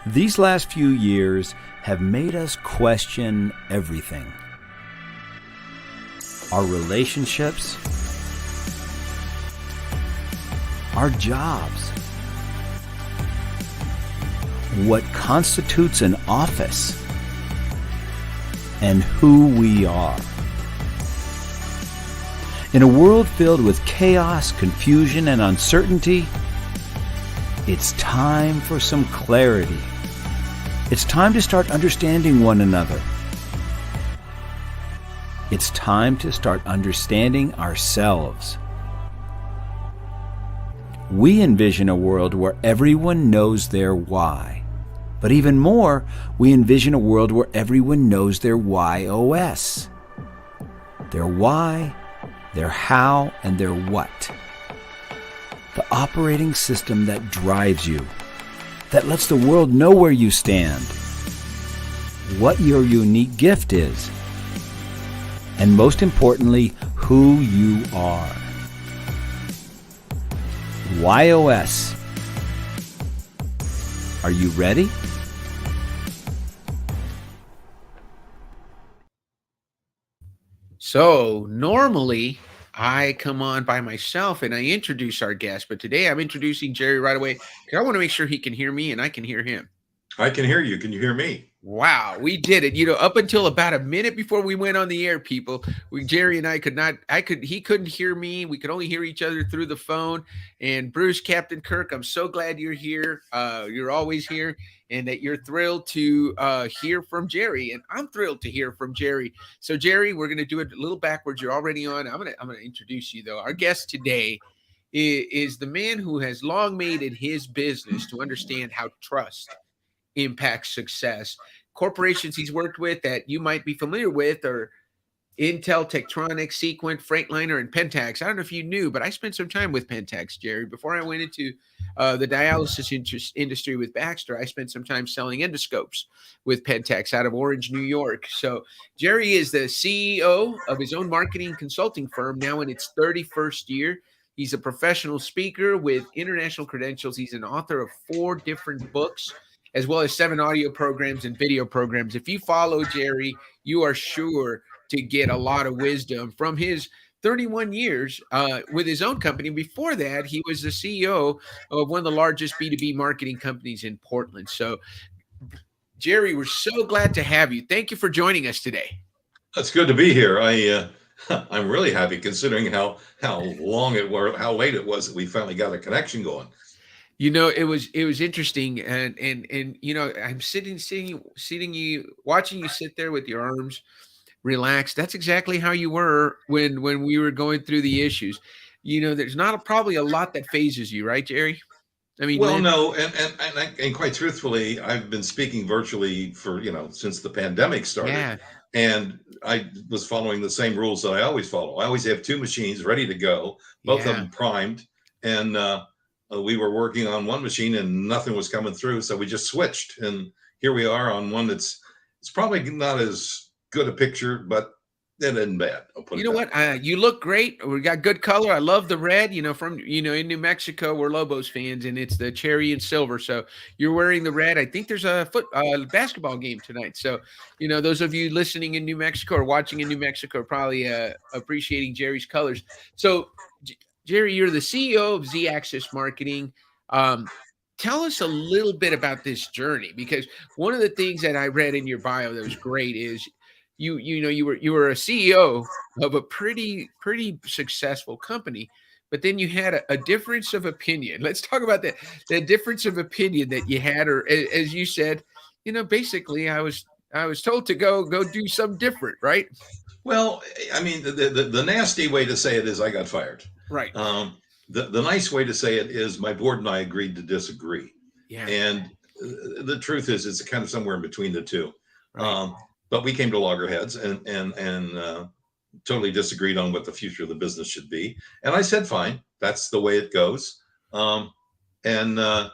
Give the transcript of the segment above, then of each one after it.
These last few years have made us question everything. Our relationships, our jobs, what constitutes an office, and who we are. In a world filled with chaos, confusion, and uncertainty, it's time for some clarity. It's time to start understanding one another. It's time to start understanding ourselves. We envision a world where everyone knows their why. But even more, we envision a world where everyone knows their WHY.os. Their why, their how, and their what. The operating system that drives you, that lets the world know where you stand, what your unique gift is, and most importantly, who you are. WHY.os. Are you ready? So normally I come on by myself and I introduce our guest, but today I'm introducing Jerry right away because I want to make sure he can hear me and I can hear him. I can hear you. Can you hear me? Wow, we did it. Up until about a minute before we went on the air, people, Jerry and I he couldn't hear me. We could only hear each other through the phone. And Bruce, Captain Kirk, I'm so glad you're here. You're always here, and that you're thrilled to hear from Jerry. And I'm thrilled to hear from Jerry. So Jerry, we're going to do it a little backwards. You're already on. I'm going to introduce you though. Our guest today is the man who has long made it his business to understand how trust impacts success. Corporations he's worked with that you might be familiar with are Intel, Tektronix, Sequent, Freightliner, and Pentax. I don't know if you knew, but I spent some time with Pentax, Jerry. Before I went into the dialysis industry with Baxter, I spent some time selling endoscopes with Pentax out of Orange, New York. So Jerry is the CEO of his own marketing consulting firm, now in its 31st year. He's a professional speaker with international credentials. He's an author of 4 different books, as well as 7 audio programs and video programs. If you follow Jerry, you are sure to get a lot of wisdom from his 31 years with his own company. Before that, he was the CEO of one of the largest B2B marketing companies in Portland. So, Jerry, we're so glad to have you. Thank you for joining us today. It's good to be here. I'm really happy considering how long it was, how late it was that we finally got a connection going. It was interesting, and I'm watching you sit there with your arms relaxed. That's exactly how you were when we were going through the issues. There's not probably a lot that phases you, right, Jerry? I mean, well, no, and quite truthfully, I've been speaking virtually for since the pandemic started, yeah. And I was following the same rules that I always follow. I always have 2 machines ready to go, both of them primed, and we were working on one machine and nothing was coming through, so we just switched, and here we are on one it's probably not as good a picture, but it isn't bad. What? You look great. We got good color. I love the red. From in New Mexico, we're Lobos fans, and it's the cherry and silver. So you're wearing the red. I think there's a basketball game tonight. So those of you listening in New Mexico or watching in New Mexico are probably appreciating Jerry's colors. So Jerry, you're the CEO of Z-Axis Marketing. Tell us a little bit about this journey, because one of the things that I read in your bio that was great is you were a CEO of a pretty successful company, but then you had a difference of opinion. Let's talk about that. The difference of opinion that you had, or as you said, basically I was told to go do something different, right? Well, I mean, the nasty way to say it is I got fired. Right. The nice way to say it is my board and I agreed to disagree. Yeah. And the truth is, it's kind of somewhere in between the two. Right. But we came to loggerheads and totally disagreed on what the future of the business should be. And I said, fine, that's the way it goes. And I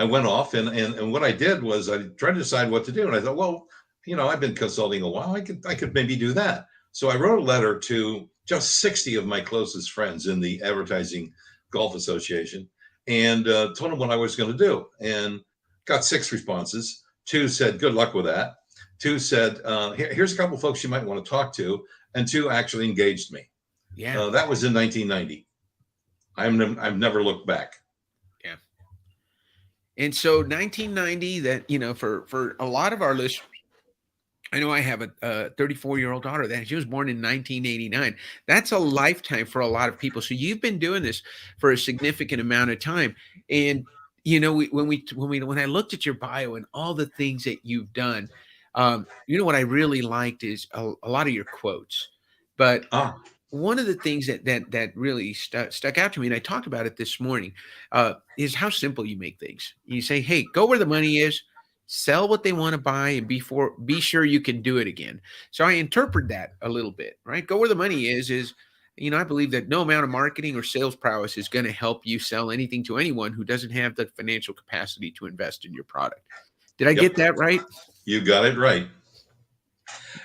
went off and what I did was I tried to decide what to do. And I thought, well, I've been consulting a while. I could maybe do that. So I wrote a letter to just 60 of my closest friends in the Advertising Golf Association and told them what I was going to do. And got 6 responses. 2 said, good luck with that. 2 said, here's a couple of folks you might want to talk to. And 2 actually engaged me. Yeah. That was in 1990. I've never looked back. Yeah. And so 1990, that, you know, for a lot of our listeners, I know I have a 34-year-old daughter that she was born in 1989. That's a lifetime for a lot of people. So you've been doing this for a significant amount of time. And, you know, when I looked at your bio and all the things that you've done, you know, what I really liked is a lot of your quotes. But one of the things that really stuck out to me, and I talked about it this morning, is how simple you make things. You say, hey, go where the money is, sell what they want to buy, and be sure you can do it again. So I interpret that a little bit, right? Go where the money is, you know, I believe that no amount of marketing or sales prowess is going to help you sell anything to anyone who doesn't have the financial capacity to invest in your product. Did I get that right? You got it right.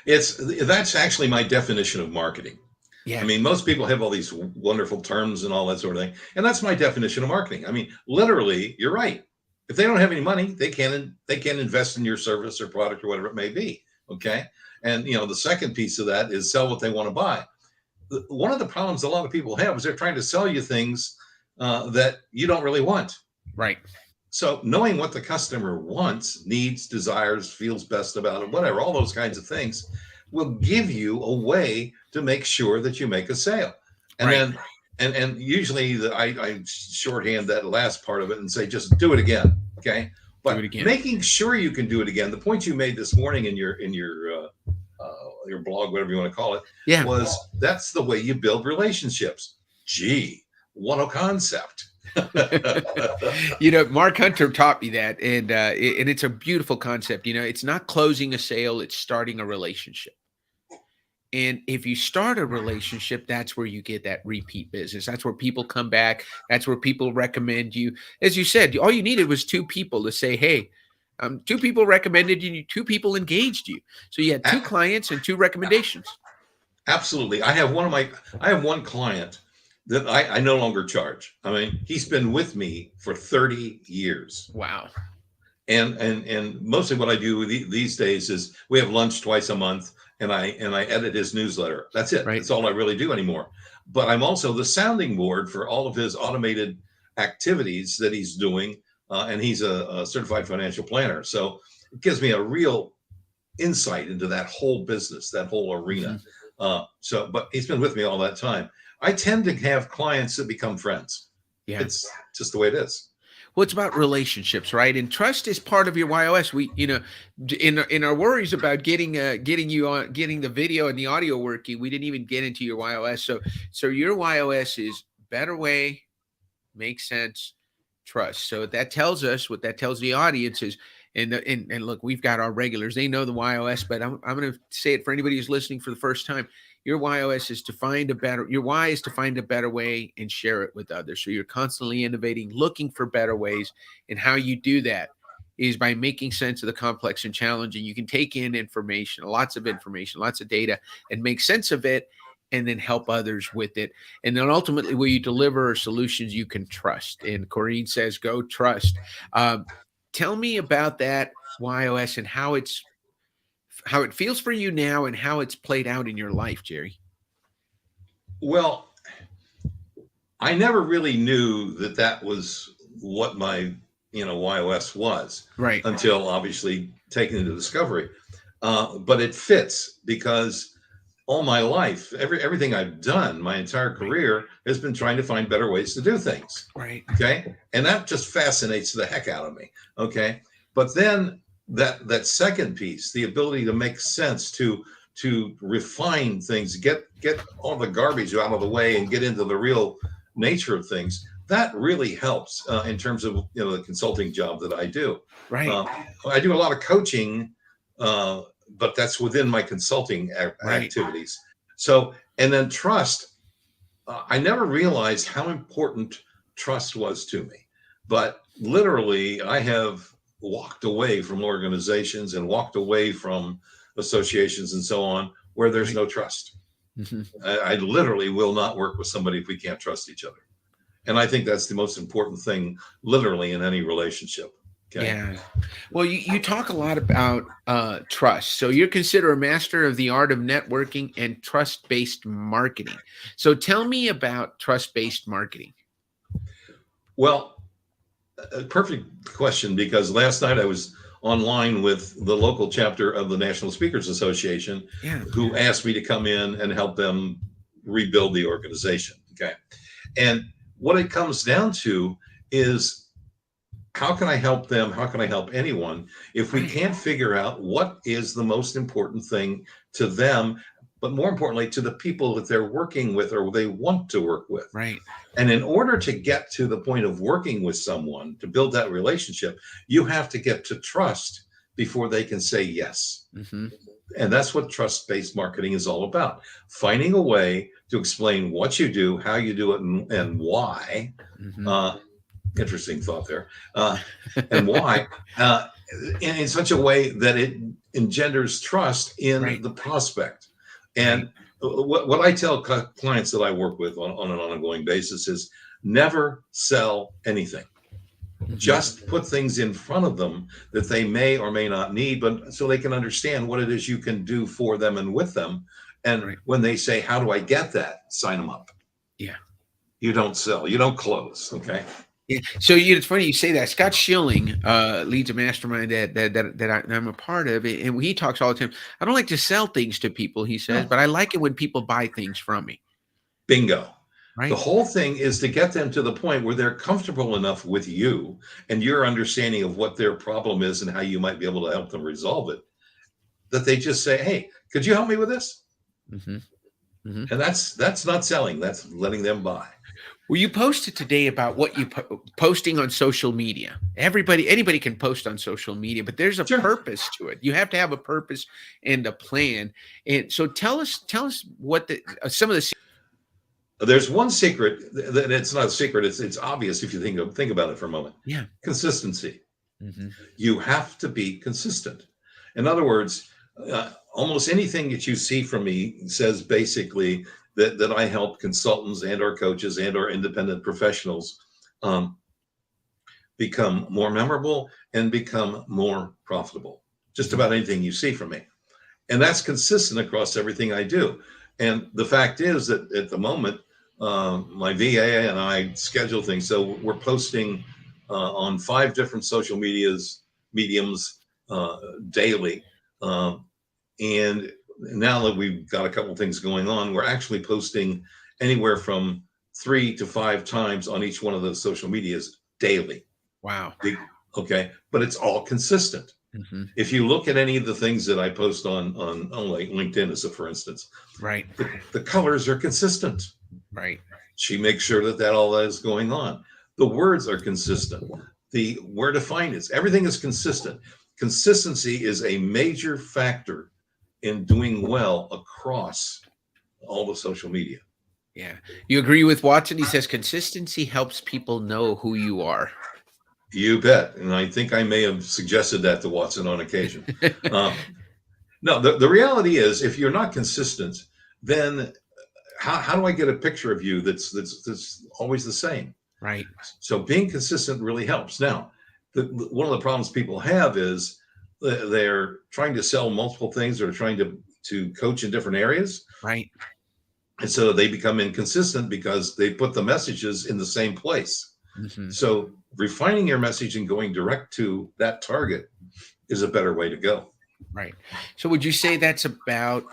That's actually my definition of marketing. Yeah. I mean, most people have all these wonderful terms and all that sort of thing. And that's my definition of marketing. I mean, literally, you're right. If they don't have any money, they can't invest in your service or product or whatever it may be. Okay. And, you know, the second piece of that is sell what they want to buy. One of the problems a lot of people have is they're trying to sell you things that you don't really want. Right. So knowing what the customer wants, needs, desires, feels best about it, whatever, all those kinds of things will give you a way to make sure that you make a sale. And then, and usually I shorthand that last part of it and say, just do it again. Okay. But making sure you can do it again. The point you made this morning in your blog, whatever you want to call it, was that's the way you build relationships. Gee, what a concept. You know, Mark Hunter taught me that, and it's a beautiful concept. You know, it's not closing a sale, it's starting a relationship. And if you start a relationship, that's where you get that repeat business. That's where people come back. That's where people recommend you. As you said, all you needed was 2 people to say, hey, 2 people recommended you, 2 people engaged you. So you had 2 clients and 2 recommendations. Absolutely. I have one client that I no longer charge. I mean, he's been with me for 30 years. Wow. And mostly what I do these days is we have lunch twice a month, and I edit his newsletter. That's it. Right. That's all I really do anymore. But I'm also the sounding board for all of his automated activities that he's doing. And he's a certified financial planner. So it gives me a real insight into that whole business, that whole arena. Mm-hmm. But he's been with me all that time. I tend to have clients that become friends. Yeah. It's just the way it is. Well, it's about relationships, right? And trust is part of your WHY.os. We, you know, in our worries about getting the video and the audio working, we didn't even get into your WHY.os. So your WHY.os is better way, makes sense, trust. So what that tells the audience is, and look, we've got our regulars. They know the WHY.os, but I'm going to say it for anybody who's listening for the first time. Your WHY.os is your why is to find a better way and share it with others. So you're constantly innovating, looking for better ways. And how you do that is by making sense of the complex and challenging. You can take in information, lots of data, and make sense of it, and then help others with it. And then ultimately, where you deliver solutions you can trust. And Corrine says, go trust. Tell me about that WHY.os and how it feels for you now and how it's played out in your life, Jerry. Well, I never really knew that was what my, WHY.os was, right, until obviously taking it to discovery. But it fits because all my life, everything I've done, my entire career has been trying to find better ways to do things. Right. Okay. And that just fascinates the heck out of me. Okay. But then that second piece, the ability to make sense, to refine things, get all the garbage out of the way and get into the real nature of things, that really helps in terms of the consulting job that I do. Right. I do a lot of coaching, but that's within my consulting activities. So, and then trust. I never realized how important trust was to me, but literally I have walked away from organizations and walked away from associations and so on where there's no trust. Mm-hmm. I literally will not work with somebody if we can't trust each other. And I think that's the most important thing literally in any relationship. Okay. Yeah. Well, you talk a lot about trust. So you're considered a master of the art of networking and trust-based marketing. So tell me about trust-based marketing. Well, a perfect question, because last night I was online with the local chapter of the National Speakers Association, Yeah. who asked me to come in and help them rebuild the organization. Okay. And what it comes down to is, how can I help them? How can I help anyone if we Right. can't figure out what is the most important thing to them, but more importantly, to the people that they're working with or they want to work with? Right. And in order to get to the point of working with someone, to build that relationship, you have to get to trust before they can say yes. Mm-hmm. And that's what trust-based marketing is all about. Finding a way to explain what you do, how you do it, and why. Mm-hmm. Interesting thought there. And why, in such a way that it engenders trust in Right. the prospect. And what I tell clients that I work with on an ongoing basis is, never sell anything. Mm-hmm. Just put things in front of them that they may or may not need, but so they can understand what it is you can do for them and with them. And Right. when they say, how do I get that? Sign them up. Yeah. You don't sell, you don't close. Okay. Yeah. So it's funny you say that. Scott Schilling leads a mastermind that I'm a part of, and he talks all the time. I don't like to sell things to people, he says, No. but I like it when people buy things from me. Bingo. Right. The whole thing is to get them to the point where they're comfortable enough with you and your understanding of what their problem is and how you might be able to help them resolve it, that they just say, hey, could you help me with this? Mm-hmm. Mm-hmm. And that's not selling, that's letting them buy. Well, you posted today about what you posting on social media. Anybody can post on social media, but there's a Sure. purpose to it. You have to have a purpose and a plan. And so tell us what some of the. There's one secret that it's not a secret. It's obvious if you think about it for a moment. Yeah. Consistency. Mm-hmm. You have to be consistent. In other words, almost anything that you see from me says basically that I help consultants and our coaches and our independent professionals become more memorable and become more profitable. Just about anything you see from me. And that's consistent across everything I do. And the fact is that at the moment, my VA and I schedule things. So we're posting on 5 different social mediums daily. And now that we've got a couple of things going on, we're actually posting anywhere from 3 to 5 times on each one of those social medias daily. Wow. Okay. But it's all consistent. Mm-hmm. If you look at any of the things that I post on like LinkedIn, as a for instance, Right. The colors are consistent. Right. She makes sure that all that is going on. The words are consistent. The where to find it, everything is consistent. Consistency is a major factor in doing well across all the social media. Yeah. You agree with Watson? He says consistency helps people know who you are. You bet. And I think I may have suggested that to Watson on occasion. No, the reality is, if you're not consistent, then how do I get a picture of you that's always the same? Right. So being consistent really helps. Now, one of the problems people have is they're trying to sell multiple things, or trying to coach in different areas. Right. And so they become inconsistent because they put the messages in the same place. Mm-hmm. So refining your message and going direct to that target is a better way to go. Right. So would you say that's about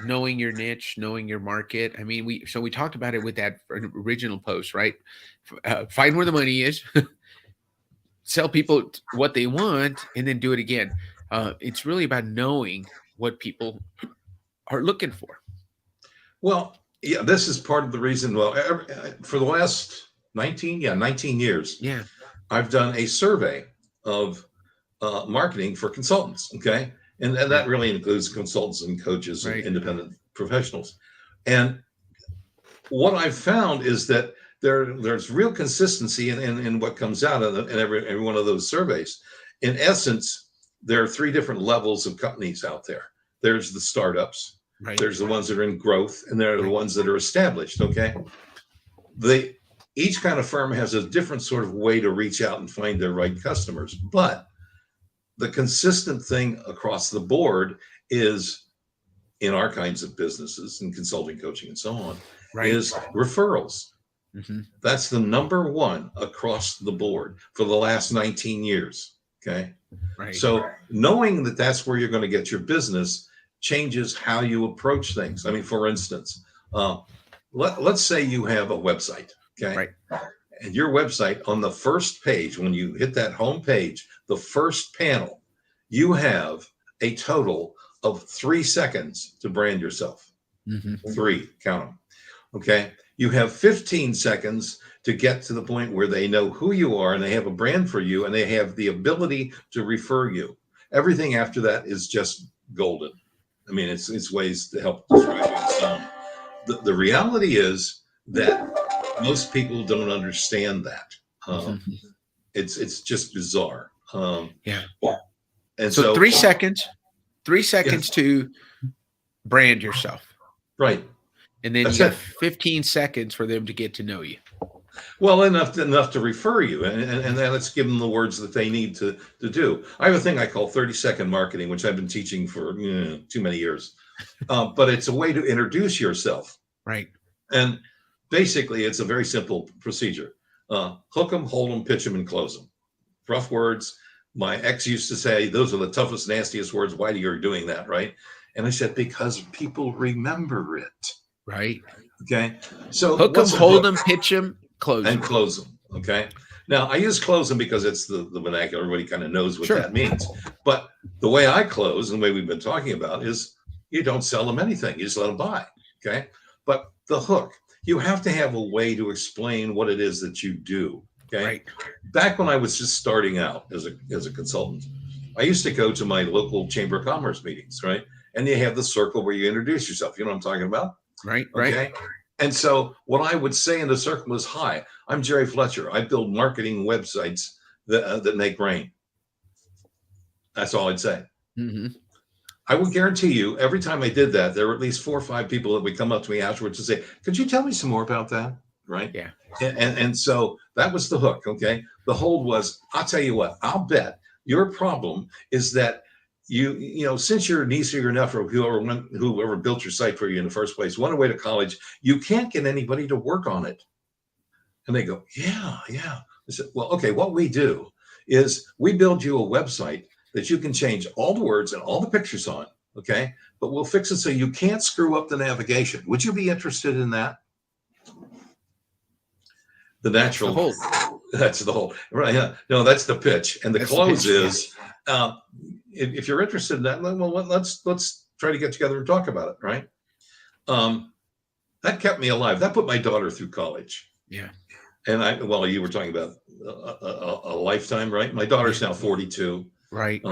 knowing your niche, knowing your market? I mean, we talked about it with that original post, right? Find where the money is, sell people what they want, and then do it again. It's really about knowing what people are looking for. Well, yeah, this is part of the reason. Well, for the last 19 years, Yeah, I've done a survey of marketing for consultants. Okay. And that really includes consultants and coaches and independent professionals. And what I've found is that there's real consistency in what comes out in every one of those surveys. In essence, there are 3 different levels of companies out there. There's the startups, there's the ones that are in growth, and there are the ones that are established. Okay. each kind of firm has a different sort of way to reach out and find their right customers. But the consistent thing across the board is, in our kinds of businesses and consulting, coaching, and so on, is referrals. That's the number one across the board for the last 19 years. Okay. So knowing that that's where you're going to get your business changes how you approach things. I mean, for instance, let's say you have a website. Okay. And your website, on the first page, when you hit that home page, the first panel, you have a total of 3 seconds to brand yourself. 3, count them. Okay. You have 15 seconds to get to the point where they know who you are and they have a brand for you and they have the ability to refer you. Everything after that is just golden. I mean, it's ways to help describe it and so on. The reality is that most people don't understand that. It's just bizarre. And so 3 seconds, 3 seconds to brand yourself. Right. And then you have 15 seconds for them to get to know you. Well, enough to refer you, and then let's give them the words that they need to do. I have a thing I call 30-second marketing, which I've been teaching for too many years. But it's a way to introduce yourself. Right. And basically, it's a very simple procedure. Hook them, hold them, pitch them, and close them. Rough words. My ex used to say, those are the toughest, nastiest words. Why are you doing that, right? And I said, because people remember it. Right. Okay. So hook them, hold them, pitch them, close them. And close them. Okay. Now I use close them because it's the vernacular. Everybody kind of knows what that means. But the way I close and the way we've been talking about is you don't sell them anything. You just let them buy. Okay. But the hook, you have to have a way to explain what it is that you do. Okay. Right. Back when I was just starting out as a consultant, I used to go to my local Chamber of Commerce meetings, right? And you have the circle where you introduce yourself. You know what I'm talking about? Right. Okay? Right. And so what I would say in the circle is, hi, I'm Jerry Fletcher. I build marketing websites that make rain. That's all I'd say. I would guarantee you every time I did that, there were at least 4 or 5 people that would come up to me afterwards and say, could you tell me some more about that? Right. Yeah. And so that was the hook. Okay. The hold was, I'll tell you what, I'll bet your problem is that you know, since your niece or your nephew or whoever built your site for you in the first place went away to college, you can't get anybody to work on it. And they go, yeah. I said, well, okay, what we do is we build you a website that you can change all the words and all the pictures on, okay? But we'll fix it so you can't screw up the navigation. Would you be interested in that? The natural hold. That's the hold. Right. Yeah. No, that's the pitch. And the close is, if you're interested in that, well, let's try to get together and talk about it. Right. That kept me alive. That put my daughter through college. Yeah. And you were talking about a lifetime, right? My daughter's now 42. Right.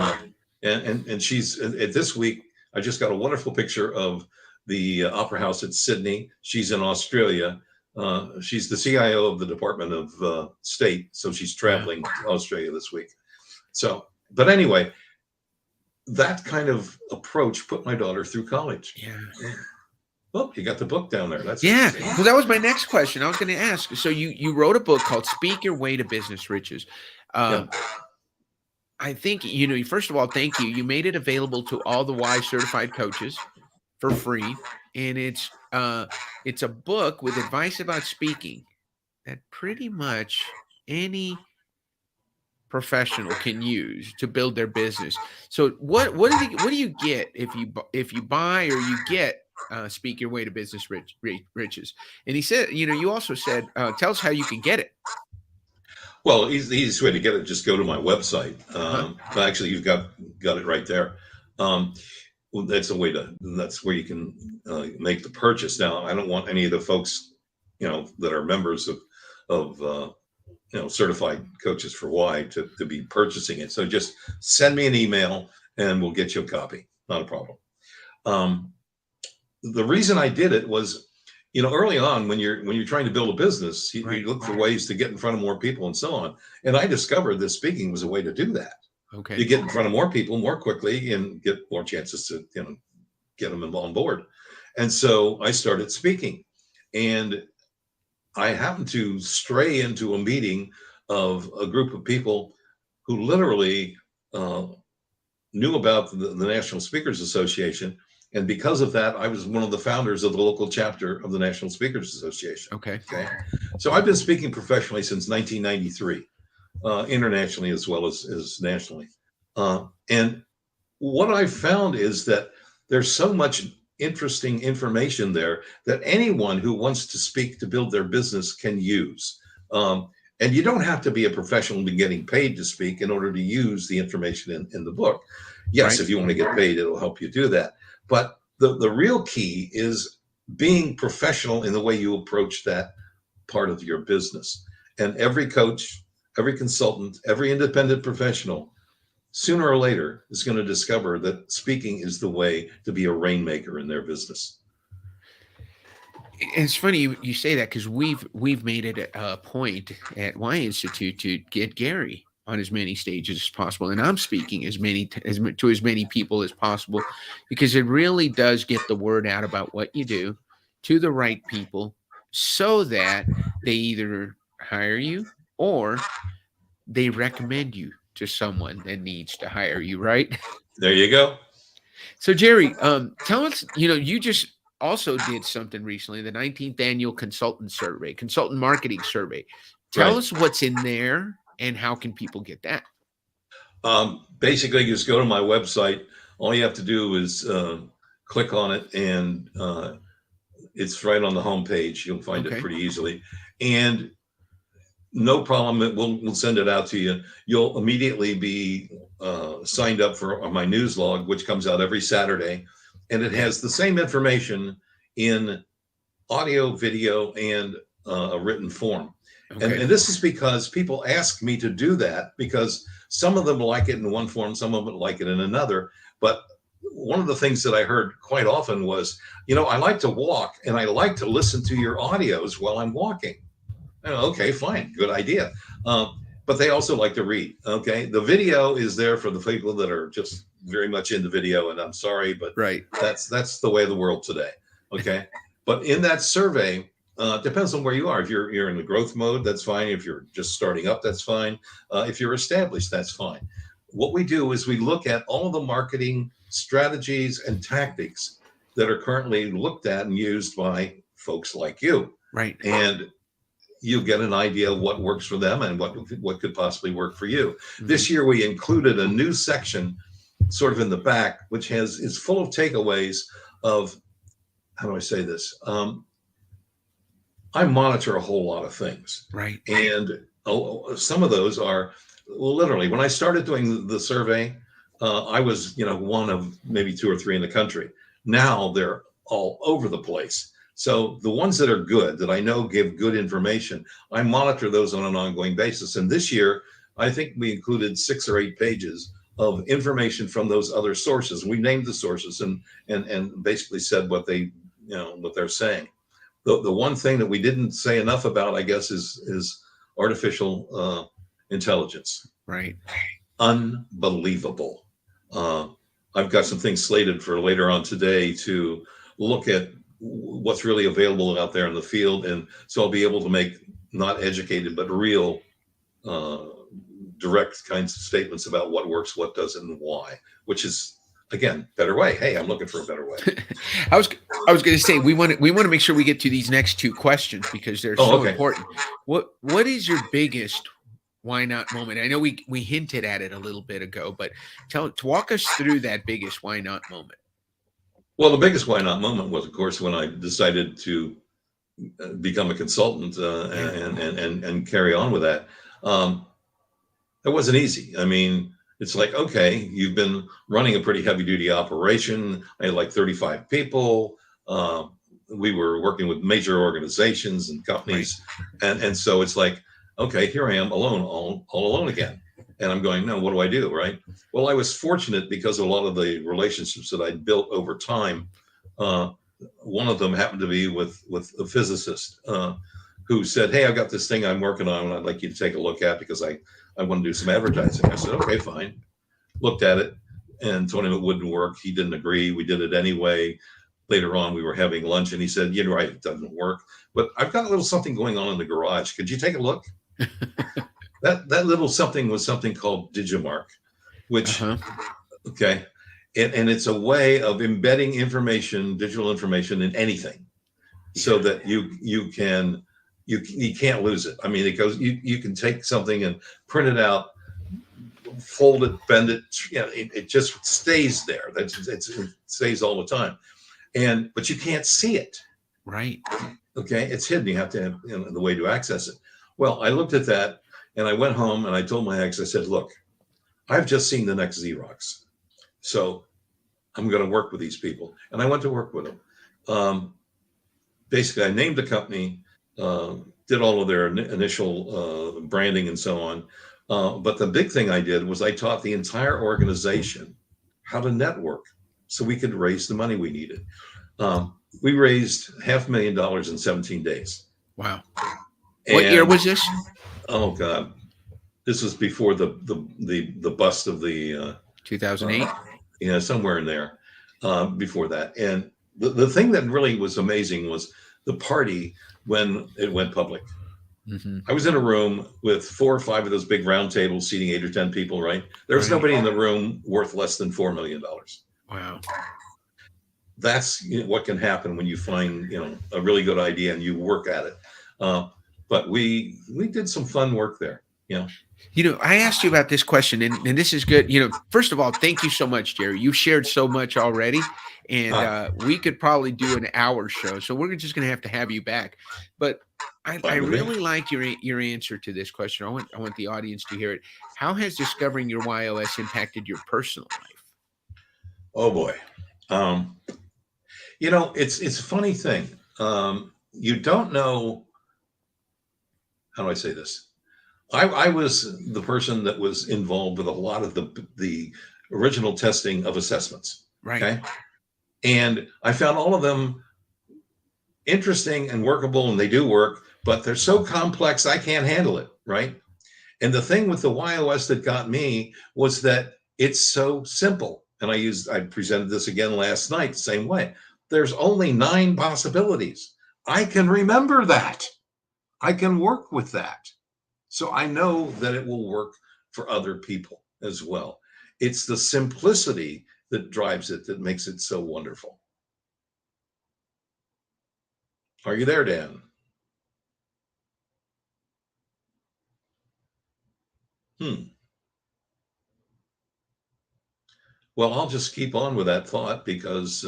And she's this week, I just got a wonderful picture of the Opera House at Sydney. She's in Australia. She's the CIO of the Department of State. So she's traveling to Australia this week. So, but anyway, that kind of approach put my daughter through college. Yeah. Oh, you got the book down there. That's well, that was my next question. I was going to ask. So you wrote a book called Speak Your Way to Business Riches. I think, first of all, thank you. You made it available to all the WHY certified coaches for free. And it's a book with advice about speaking that pretty much any professional can use to build their business. So what do you get if you buy or you get Speak Your Way to Business Riches? And he said, you also said, tell us how you can get it. Well, the easiest way to get it, just go to my website. Actually, you've got it right there. That's where you can make the purchase. Now, I don't want any of the folks, that are members of certified coaches for WHY to be purchasing it. So just send me an email and we'll get you a copy. Not a problem. The reason I did it was, early on when you're trying to build a business, you look for ways to get in front of more people and so on. And I discovered that speaking was a way to do that. Okay. You get in front of more people more quickly and get more chances to, get them on board. And so I started speaking, and I happened to stray into a meeting of a group of people who literally knew about the National Speakers Association. And because of that, I was one of the founders of the local chapter of the National Speakers Association. Okay. So I've been speaking professionally since 1993, internationally as well as nationally. And what I've found is that there's so much interesting information there that anyone who wants to speak to build their business can use. And you don't have to be a professional and be getting paid to speak in order to use the information in the book. Yes, Right. if you want to get paid, it'll help you do that. But the real key is being professional in the way you approach that part of your business. And every coach, every consultant, every independent professional, sooner or later is going to discover that speaking is the way to be a rainmaker in their business. It's funny you say that, because we've made it a point at Y Institute to get Gary on as many stages as possible, and I'm speaking as many to as many people as possible, because it really does get the word out about what you do to the right people, so that they either hire you or they recommend you to someone that needs to hire you, right? There you go. So Jerry, tell us, you just also did something recently, the 19th annual consultant marketing survey. Tell Right. us what's in there and how can people get that? Basically, you just go to my website. All you have to do is click on it, and it's right on the homepage. You'll find it Okay. pretty easily. And no problem. We'll send it out to you. You'll immediately be signed up for my news log, which comes out every Saturday. And it has the same information in audio, video, and a written form. Okay. And this is because people ask me to do that, because some of them like it in one form, some of them like it in another. But one of the things that I heard quite often was, I like to walk and I like to listen to your audios while I'm walking. Okay, fine, good idea. But they also like to read. Okay, the video is there for the people that are just very much into video, and I'm sorry, but Right. that's the way of the world today. Okay, but in that survey, depends on where you are. If you're in the growth mode, that's fine. If you're just starting up, that's fine. If you're established, that's fine. What we do is we look at all the marketing strategies and tactics that are currently looked at and used by folks like you. Right. And you get an idea of what works for them and what could possibly work for you. Mm-hmm. This year, we included a new section sort of in the back, which is full of takeaways of, how do I say this? I monitor a whole lot of things. Right. And some of those are literally, when I started doing the survey, I was, one of maybe 2 or 3 in the country. Now they're all over the place. So the ones that are good, that I know give good information, I monitor those on an ongoing basis. And this year, I think we included 6 or 8 pages of information from those other sources. We named the sources and basically said what they, what they're saying. The one thing that we didn't say enough about, I guess, is artificial intelligence. Right. Unbelievable. I've got some things slated for later on today to look at what's really available out there in the field. And so I'll be able to make not educated, but real direct kinds of statements about what works, what doesn't, and why, which is, again, better way. Hey, I'm looking for a better way. I was going to say, we want to make sure we get to these next 2 questions because they're so important. What is your biggest why not moment? I know we hinted at it a little bit ago, but walk us through that biggest why not moment. Well, the biggest why not moment was, of course, when I decided to become a consultant and carry on with that. It wasn't easy. I mean, it's like, okay, you've been running a pretty heavy duty operation. I had like 35 people. We were working with major organizations and companies. Right. And so it's like, okay, here I am alone, all alone again. And I'm going, no, what do I do, right? Well, I was fortunate because a lot of the relationships that I built over time, one of them happened to be with a physicist who said, hey, I've got this thing I'm working on and I'd like you to take a look at because I want to do some advertising. I said, okay, fine. Looked at it and told him it wouldn't work. He didn't agree. We did it anyway. later on, we were having lunch, and he said, "You're right, it doesn't work, but I've got a little something going on in the garage. Could you take a look?" That little something was something called Digimark, which okay, and it's a way of embedding information, digital information, in anything, so that you can't lose it. I mean, it goes. You can take something and print it out, fold it, bend it. It just stays there. It stays all the time, but you can't see it. Right. Okay, it's hidden. You have to have the way to access it. Well, I looked at that, and I went home and I told my ex. I said, "Look, I've just seen the next Xerox, so I'm going to work with these people." And I went to work with them. Basically, I named the company, did all of their initial branding and so on. But the big thing I did was I taught the entire organization how to network so we could raise the money we needed. We raised $500,000 in 17 days. Wow. What year was this? Oh God, this was before the bust of the 2008. Somewhere in there, before that. And the thing that really was amazing was the party when it went public. Mm-hmm. I was in a room with 4 or 5 of those big round tables seating 8 or 10 people, right? There was nobody in the room worth less than $4 million. Wow. That's what can happen when you find, a really good idea and you work at it. But we did some fun work there. I asked you about this question, and this is good. First of all, thank you so much, Jerry. You've shared so much already, and we could probably do an hour show. So we're just going to have you back. But I really liked your answer to this question. I want the audience to hear it. How has discovering your WHY.os impacted your personal life? Oh boy. It's a funny thing. You don't know. How do I say this? I was the person that was involved with a lot of the original testing of assessments. Right. Okay. And I found all of them interesting and workable, and they do work, but they're so complex, I can't handle it. Right. And the thing with the WHY.os that got me was that it's so simple. And I presented this again last night the same way. There's only 9 possibilities. I can remember that. I can work with that. So I know that it will work for other people as well. It's the simplicity that drives it, that makes it so wonderful. Are you there, Dan? Well, I'll just keep on with that thought because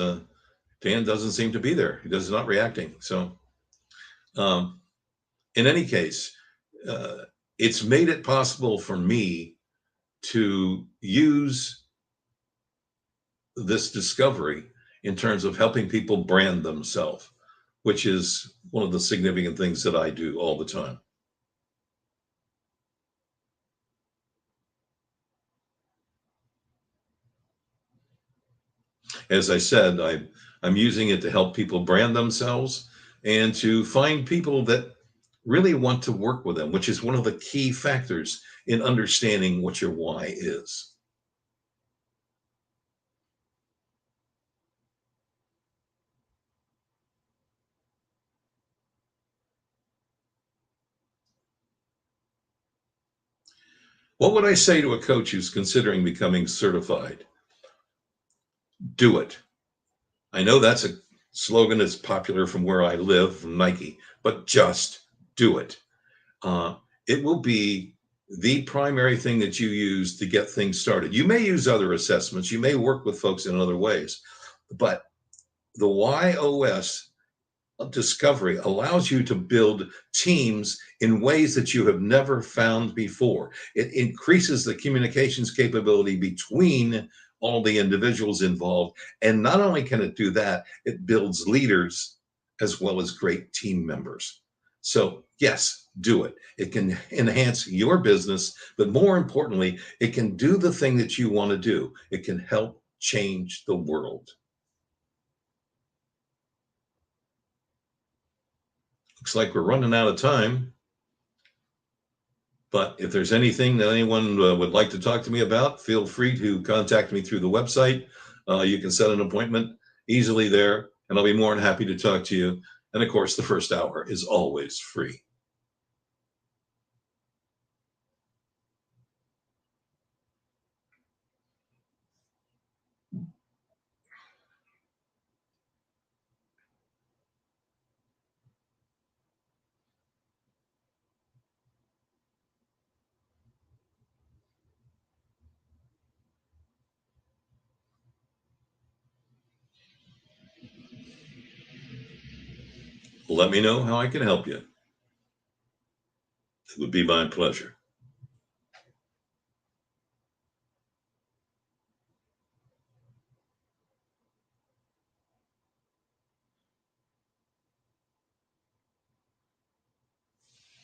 Dan doesn't seem to be there. He's not reacting. So in any case, it's made it possible for me to use this discovery in terms of helping people brand themselves, which is one of the significant things that I do all the time. As I said, I'm using it to help people brand themselves and to find people that really want to work with them, which is one of the key factors in understanding what your why is. What would I say to a coach who's considering becoming certified? Do it. I know that's a slogan that's popular from where I live, from Nike, but just do it. It will be the primary thing that you use to get things started. You may use other assessments. You may work with folks in other ways, but the WHY.os discovery allows you to build teams in ways that you have never found before. It increases the communications capability between all the individuals involved. And not only can it do that, it builds leaders as well as great team members. So yes, do it. It can enhance your business, but more importantly, it can do the thing that you want to do. It can help change the world. Looks like we're running out of time. But if there's anything that anyone would like to talk to me about, feel free to contact me through the website. You can set an appointment easily there, and I'll be more than happy to talk to you. And of course, the first hour is always free. Let me know how I can help you. It would be my pleasure.